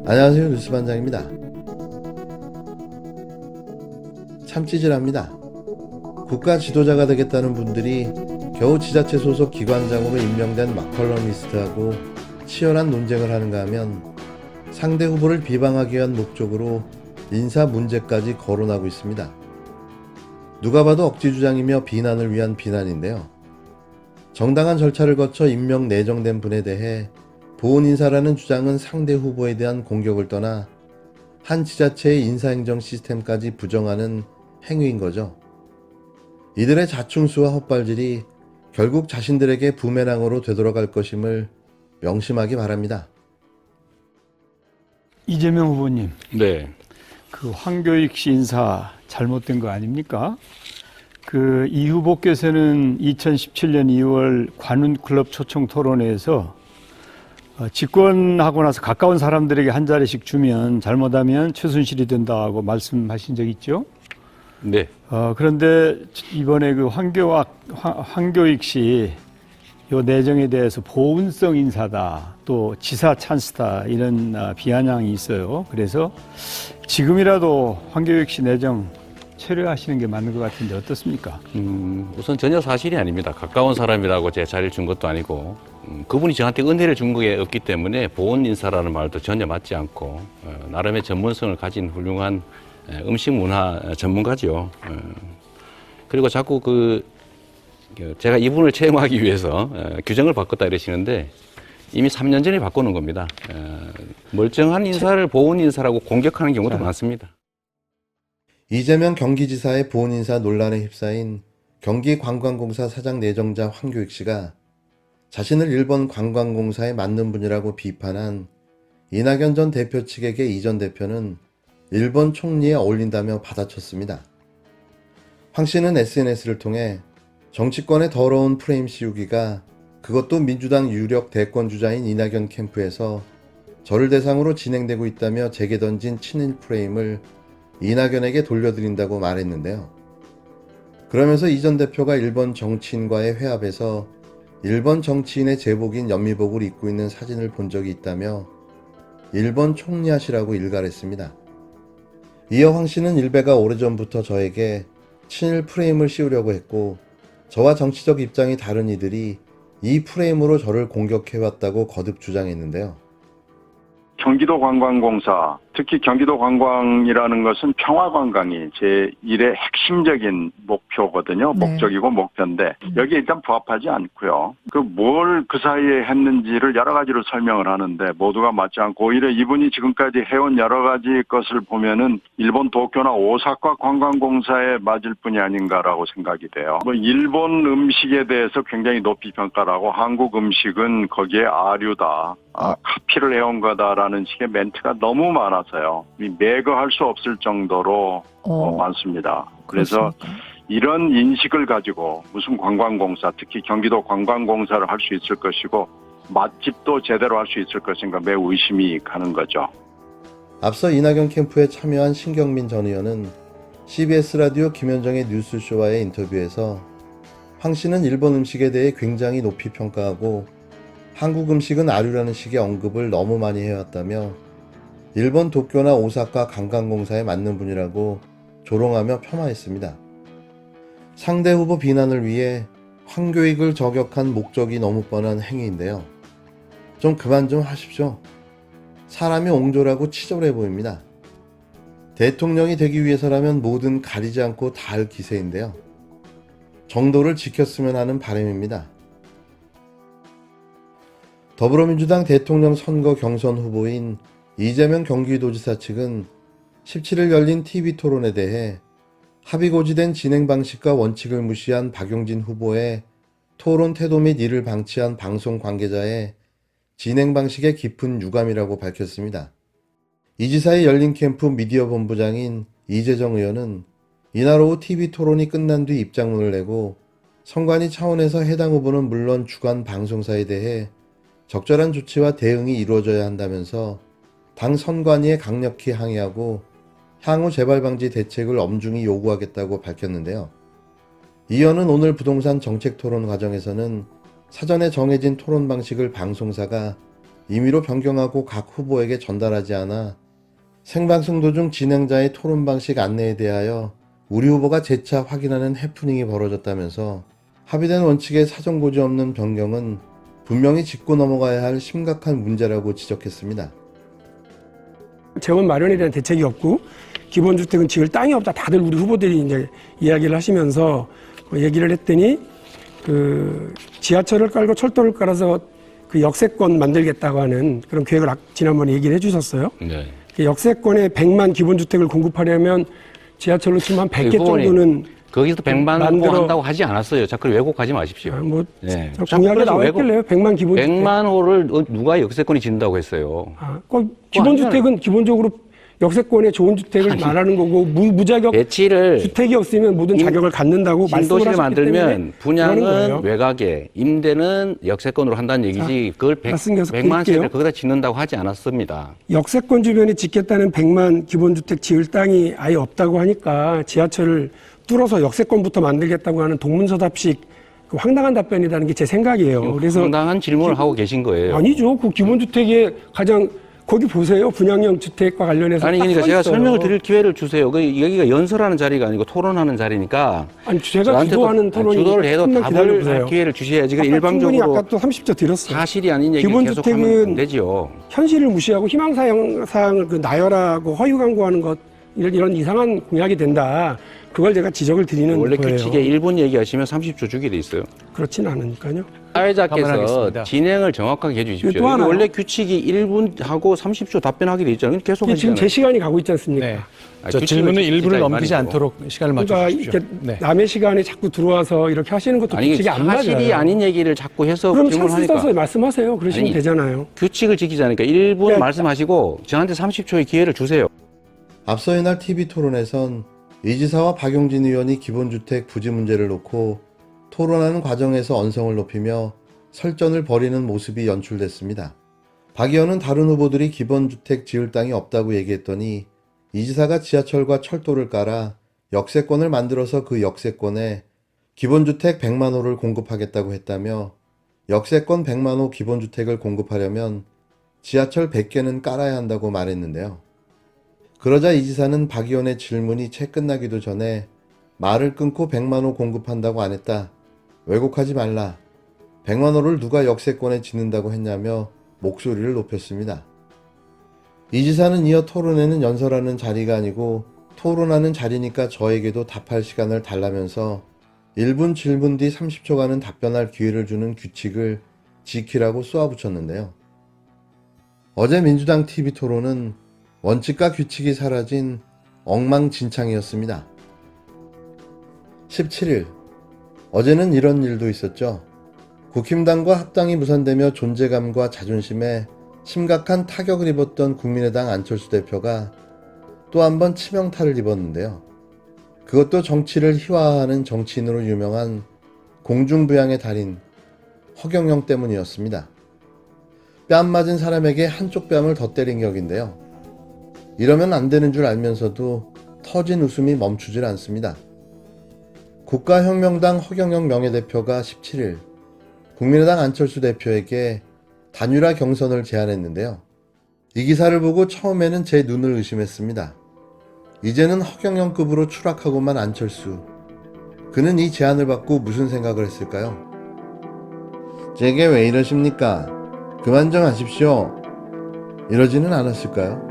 안녕하세요, 뉴스반장입니다. 참 찌질합니다. 국가 지도자가 되겠다는 분들이 겨우 지자체 소속 기관장으로 임명된 막컬럼니스트하고 치열한 논쟁을 하는가 하면 상대 후보를 비방하기 위한 목적으로 인사 문제까지 거론하고 있습니다. 누가 봐도 억지 주장이며 비난을 위한 비난인데요. 정당한 절차를 거쳐 임명 내정된 분에 대해 보훈 인사라는 주장은 상대 후보에 대한 공격을 떠나 한 지자체의 인사행정 시스템까지 부정하는 행위인 거죠. 이들의 자충수와 헛발질이 결국 자신들에게 부메랑으로 되돌아갈 것임을 명심하기 바랍니다. 이재명 후보님, 네. 그 황교익 씨 인사 잘못된 거 아닙니까? 그 이 후보께서는 2017년 2월 관훈클럽 초청 토론회에서 집권하고 나서 가까운 사람들에게 한 자리씩 주면 잘못하면 최순실이 된다고 말씀하신 적 있죠? 네. 그런데 이번에 그 황교익 씨 요 내정에 대해서 보훈성 인사다, 또 지사 찬스다, 이런 비아냥이 있어요. 그래서 지금이라도 황교익 씨 내정 철회하시는 게 맞는 것 같은데 어떻습니까? 우선 전혀 사실이 아닙니다. 가까운 사람이라고 제 자리를 준 것도 아니고, 그분이 저한테 은혜를 준 게 없기 때문에 보훈 인사라는 말도 전혀 맞지 않고, 나름의 전문성을 가진 훌륭한 음식 문화 전문가죠. 그리고 자꾸 제가 이분을 채용하기 위해서 규정을 바꿨다 이러시는데 이미 3년 전에 바꾸는 겁니다. 멀쩡한 인사를 보훈 인사라고 공격하는 경우도 많습니다. 이재명 경기지사의 보훈 인사 논란에 휩싸인 경기관광공사 사장 내정자 황교익 씨가 자신을 일본 관광공사에 맞는 분이라고 비판한 이낙연 전 대표 측에게 이 전 대표는 일본 총리에 어울린다며 받아쳤습니다. 황 씨는 SNS를 통해 정치권의 더러운 프레임 씌우기가 그것도 민주당 유력 대권주자인 이낙연 캠프에서 저를 대상으로 진행되고 있다며 제게 던진 친일 프레임을 이낙연에게 돌려드린다고 말했는데요. 그러면서 이 전 대표가 일본 정치인과의 회합에서 일본 정치인의 제복인 연미복을 입고 있는 사진을 본 적이 있다며 일본 총리하시라고 일갈했습니다. 이어 황 씨는 일베가 오래전부터 저에게 친일 프레임을 씌우려고 했고 저와 정치적 입장이 다른 이들이 이 프레임으로 저를 공격해왔다고 거듭 주장했는데요. 경기도 관광공사, 특히 경기도 관광이라는 것은 평화관광이 제1의 핵심적인 목표거든요. 네. 목적이고 목표인데 여기에 일단 부합하지 않고요. 뭘 그 사이에 했는지를 여러 가지로 설명을 하는데 모두가 맞지 않고 오히려 이분이 지금까지 해온 여러 가지 것을 보면은 일본 도쿄나 오사카 관광공사에 맞을 뿐이 아닌가라고 생각이 돼요. 일본 음식에 대해서 굉장히 높이 평가를 하고 한국 음식은 거기에 아류다. 카피를 해온 거다라는 식의 멘트가 너무 많아서요. 매거할 수 없을 정도로 많습니다. 그래서 그렇습니까? 이런 인식을 가지고 무슨 관광공사, 특히 경기도 관광공사를 할 수 있을 것이고 맛집도 제대로 할 수 있을 것인가 매우 의심이 가는 거죠. 앞서 이낙연 캠프에 참여한 신경민 전 의원은 CBS 라디오 김현정의 뉴스쇼와의 인터뷰에서 황 씨는 일본 음식에 대해 굉장히 높이 평가하고 한국 음식은 아류라는 식의 언급을 너무 많이 해왔다며 일본 도쿄나 오사카 관광공사에 맞는 분이라고 조롱하며 폄하했습니다. 상대 후보 비난을 위해 황교익을 저격한 목적이 너무 뻔한 행위인데요. 좀 그만 좀 하십시오. 사람이 옹졸하고 치졸해 보입니다. 대통령이 되기 위해서라면 뭐든 가리지 않고 다 할 기세인데요. 정도를 지켰으면 하는 바람입니다. 더불어민주당 대통령 선거 경선 후보인 이재명 경기도지사 측은 17일 열린 TV토론에 대해 합의 고지된 진행 방식과 원칙을 무시한 박용진 후보의 토론 태도 및 이를 방치한 방송 관계자의 진행 방식에 깊은 유감이라고 밝혔습니다. 이 지사의 열린 캠프 미디어 본부장인 이재정 의원은 이날 오후 TV토론이 끝난 뒤 입장문을 내고 선관위 차원에서 해당 후보는 물론 주간 방송사에 대해 적절한 조치와 대응이 이루어져야 한다면서 당 선관위에 강력히 항의하고 향후 재발 방지 대책을 엄중히 요구하겠다고 밝혔는데요. 이 의원은 오늘 부동산 정책 토론 과정에서는 사전에 정해진 토론 방식을 방송사가 임의로 변경하고 각 후보에게 전달하지 않아 생방송 도중 진행자의 토론 방식 안내에 대하여 우리 후보가 재차 확인하는 해프닝이 벌어졌다면서 합의된 원칙에 사정고지 없는 변경은 분명히 짚고 넘어가야 할 심각한 문제라고 지적했습니다. 재원 마련에 대한 대책이 없고 기본주택은 지을 땅이 없다. 다들 우리 후보들이 이제 이야기를 하시면서 얘기를 했더니 그 지하철을 깔고 철도를 깔아서 그 역세권 만들겠다고 하는 그런 계획을 지난번에 얘기를 해주셨어요. 네. 그 역세권에 100만 기본주택을 공급하려면 지하철로 치면 한 100개 정도는 거기서 100만 만들어- 호 한다고 하지 않았어요. 자꾸 왜곡하지 마십시오. 뭐 네. 공약에 나와 있길래요. 100만 기본주택. 100만 호를 누가 역세권이 진다고 했어요. 기본주택은 기본적으로 역세권에 좋은 주택을 말하는 거고 무자격 배치를 주택이 없으면 모든 자격을 갖는다고 말씀을 신도시를 하셨기 때문에 만들면 그러는 거예요. 분양은 외곽에, 임대는 역세권으로 한다는 얘기지. 그걸 말씀 계속 100만 드릴게요. 세를 거기다 짓는다고 하지 않았습니다. 역세권 주변에 짓겠다는 100만 기본주택 지을 땅이 아예 없다고 하니까 지하철을 뚫어서 역세권부터 만들겠다고 하는 동문서답식 그 황당한 답변이라는 게 제 생각이에요. 그래서 상당한 질문을 하고 계신 거예요. 아니죠. 그 기본주택에 가장 거기 보세요. 분양형 주택과 관련해서 아니 딱 그러니까 써 제가 있어요. 설명을 드릴 기회를 주세요. 여기가 연설하는 자리가 아니고 토론하는 자리니까 아니 제가 저한테도 주도하는 토론이 주도를 해도 조금만 답을 기다려보세요. 할 기회를 주셔야지. 그 충분히 일방적으로 아까 또 30초 드렸어요. 사실이 아닌 얘기를 기본주택은 계속하면 안 되지요. 현실을 무시하고 희망사항을 그 나열하고 허위 광고하는 것 이런 이상한 공약이 된다. 그걸 제가 지적을 드리는 원래 거예요. 규칙에 1분 얘기하시면 30초 주게 돼 있어요. 그렇진 않으니까요. 사회자께서 감안하겠습니다. 진행을 정확하게 해주십시오. 또 하나요? 원래 규칙이 1분 하고 30초 답변하게 돼 있잖아요. 계속 이게 지금 제 하시잖아요. 시간이 가고 있지 않습니까? 네. 아, 저 규칙을 질문은 지키자 일부를 이 넘기지 말이죠. 않도록 시간을 그러니까 맞춰주십시오. 이렇게 네. 남의 시간에 자꾸 들어와서 이렇게 하시는 것도 아니 규칙이 안 맞아요. 사실이 아닌 얘기를 자꾸 해서 그럼 찬스 써서 질문하니까 말씀하세요. 그러시면 아니, 되잖아요. 규칙을 지키자니까 1분 네. 말씀하시고 저한테 30초의 기회를 주세요. 앞서 이날 TV 토론에선 이 지사와 박용진 의원이 기본주택 부지 문제를 놓고 토론하는 과정에서 언성을 높이며 설전을 벌이는 모습이 연출됐습니다. 박 의원은 다른 후보들이 기본주택 지을 땅이 없다고 얘기했더니 이 지사가 지하철과 철도를 깔아 역세권을 만들어서 그 역세권에 기본주택 100만 호를 공급하겠다고 했다며 역세권 100만 호 기본주택을 공급하려면 지하철 100개는 깔아야 한다고 말했는데요. 그러자 이 지사는 박 의원의 질문이 채 끝나기도 전에 말을 끊고 100만 호 공급한다고 안 했다. 왜곡하지 말라. 100만 호를 누가 역세권에 짓는다고 했냐며 목소리를 높였습니다. 이 지사는 이어 토론회는 연설하는 자리가 아니고 토론하는 자리니까 저에게도 답할 시간을 달라면서 1분 질문 뒤 30초간은 답변할 기회를 주는 규칙을 지키라고 쏘아붙였는데요. 어제 민주당 TV 토론은 원칙과 규칙이 사라진 엉망진창이었습니다. 17일, 어제는 이런 일도 있었죠. 국힘당과 합당이 무산되며 존재감과 자존심에 심각한 타격을 입었던 국민의당 안철수 대표가 또 한 번 치명타를 입었는데요. 그것도 정치를 희화화하는 정치인으로 유명한 공중부양의 달인 허경영 때문이었습니다. 뺨 맞은 사람에게 한쪽 뺨을 더 때린 격인데요. 이러면 안 되는 줄 알면서도 터진 웃음이 멈추질 않습니다. 국가혁명당 허경영 명예대표가 17일 국민의당 안철수 대표에게 단일화 경선을 제안했는데요. 이 기사를 보고 처음에는 제 눈을 의심했습니다. 이제는 허경영급으로 추락하고만 안철수. 그는 이 제안을 받고 무슨 생각을 했을까요? 제게 왜 이러십니까? 그만 좀 하십시오. 이러지는 않았을까요?